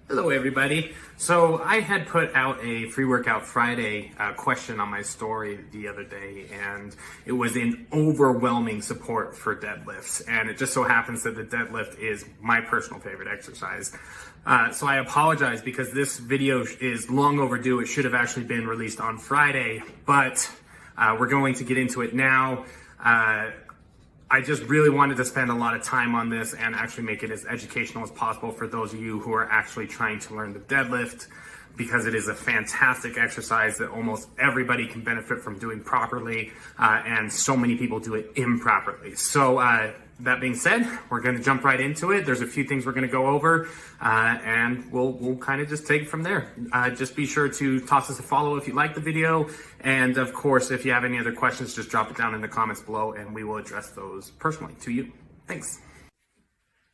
Hello everybody. So I had put out a free workout Friday question on my story the other day, and it was in overwhelming support for deadlifts, and it just so happens that the deadlift is my personal favorite exercise. So I apologize because this video is long overdue. It should have actually been released on Friday, but we're going to get into it now. I just really wanted to spend a lot of time on this and actually make it as educational as possible for those of you who are actually trying to learn the deadlift, because it is a fantastic exercise that almost everybody can benefit from doing properly, and so many people do it improperly. So that being said, we're going to jump right into it. There's a few things we're going to go over, and we'll kind of just take it from there. Just be sure to toss us a follow if you like the video, and of course, if you have any other questions, just drop it down in the comments below, and we will address those personally to you. Thanks.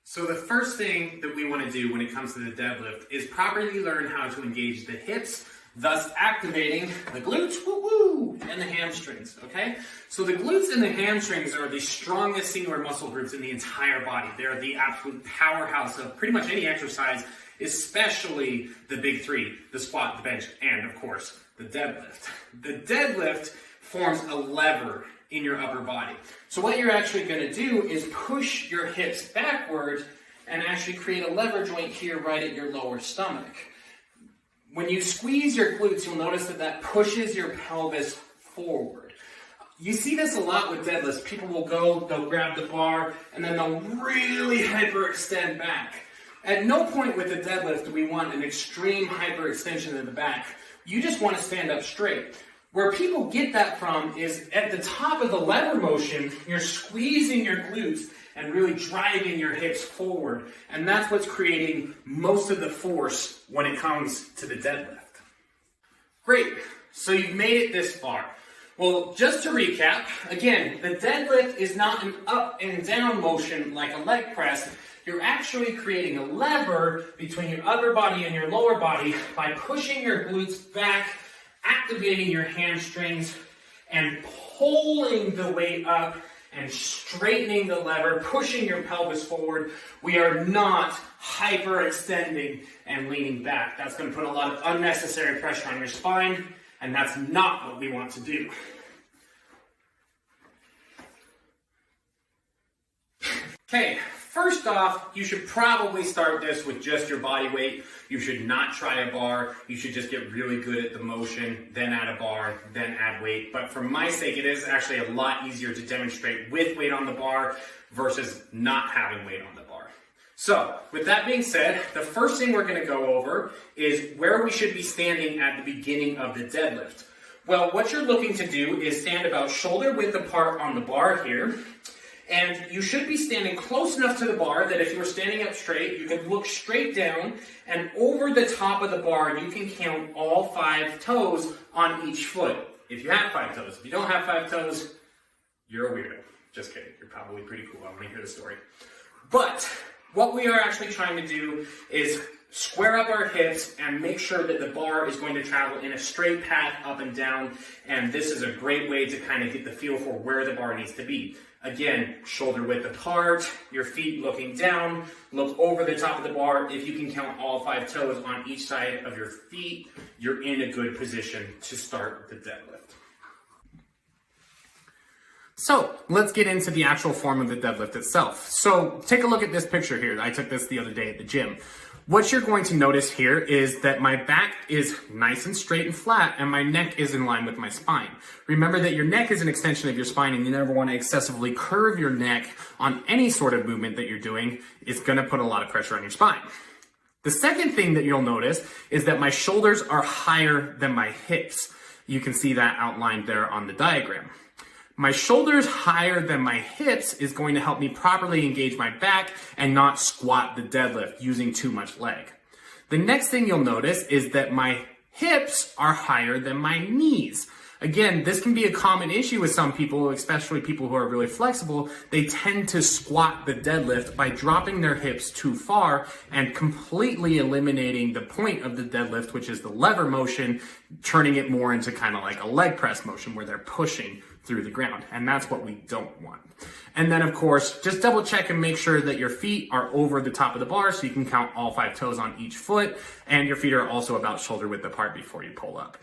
So the first thing that we want to do when it comes to the deadlift is properly learn how to engage the hips, thus activating the glutes, and the hamstrings, okay? So the glutes and the hamstrings are the strongest singular muscle groups in the entire body. They're the absolute powerhouse of pretty much any exercise, especially the big three, the squat, the bench, and of course, the deadlift. The deadlift forms a lever in your upper body. So what you're actually going to do is push your hips backward and actually create a lever joint here right at your lower stomach. When you squeeze your glutes, you'll notice that pushes your pelvis forward. You see this a lot with deadlifts. People will go, they'll grab the bar, and then they'll really hyperextend back. At no point with the deadlift do we want an extreme hyperextension in the back. You just want to stand up straight. Where people get that from is at the top of the lever motion, you're squeezing your glutes and really driving your hips forward. And that's what's creating most of the force when it comes to the deadlift. Great, so you've made it this far. Well, just to recap, again, the deadlift is not an up and down motion like a leg press. You're actually creating a lever between your upper body and your lower body by pushing your glutes back, activating your hamstrings, and pulling the weight up and straightening the lever, pushing your pelvis forward. We are not hyperextending and leaning back. That's going to put a lot of unnecessary pressure on your spine, and that's not what we want to do. Okay, first off, you should probably start this with just your body weight. You should not try a bar. You should just get really good at the motion, then add a bar, then add weight. But for my sake, it is actually a lot easier to demonstrate with weight on the bar versus not having weight on the bar. So, with that being said, the first thing we're going to go over is where we should be standing at the beginning of the deadlift. Well, what you're looking to do is stand about shoulder width apart on the bar here. And you should be standing close enough to the bar that if you were standing up straight, you could look straight down, and over the top of the bar, you can count all 5 toes on each foot. If you have 5 toes. If you don't have 5 toes, you're a weirdo. Just kidding. You're probably pretty cool. I want to hear the story. But what we are actually trying to do is square up our hips and make sure that the bar is going to travel in a straight path up and down. And this is a great way to kind of get the feel for where the bar needs to be. Again, shoulder width apart, your feet looking down, look over the top of the bar. If you can count all 5 toes on each side of your feet, you're in a good position to start the deadlift. So let's get into the actual form of the deadlift itself. So take a look at this picture here. I took this the other day at the gym. What you're going to notice here is that my back is nice and straight and flat, and my neck is in line with my spine. Remember that your neck is an extension of your spine, and you never want to excessively curve your neck on any sort of movement that you're doing. It's going to put a lot of pressure on your spine. The second thing that you'll notice is that my shoulders are higher than my hips. You can see that outlined there on the diagram. My shoulders higher than my hips is going to help me properly engage my back and not squat the deadlift using too much leg. The next thing you'll notice is that my hips are higher than my knees. Again, this can be a common issue with some people, especially people who are really flexible. They tend to squat the deadlift by dropping their hips too far and completely eliminating the point of the deadlift, which is the lever motion, turning it more into kind of like a leg press motion where they're pushing through the ground, and that's what we don't want. And then of course, just double check and make sure that your feet are over the top of the bar so you can count all 5 toes on each foot, and your feet are also about shoulder width apart before you pull up.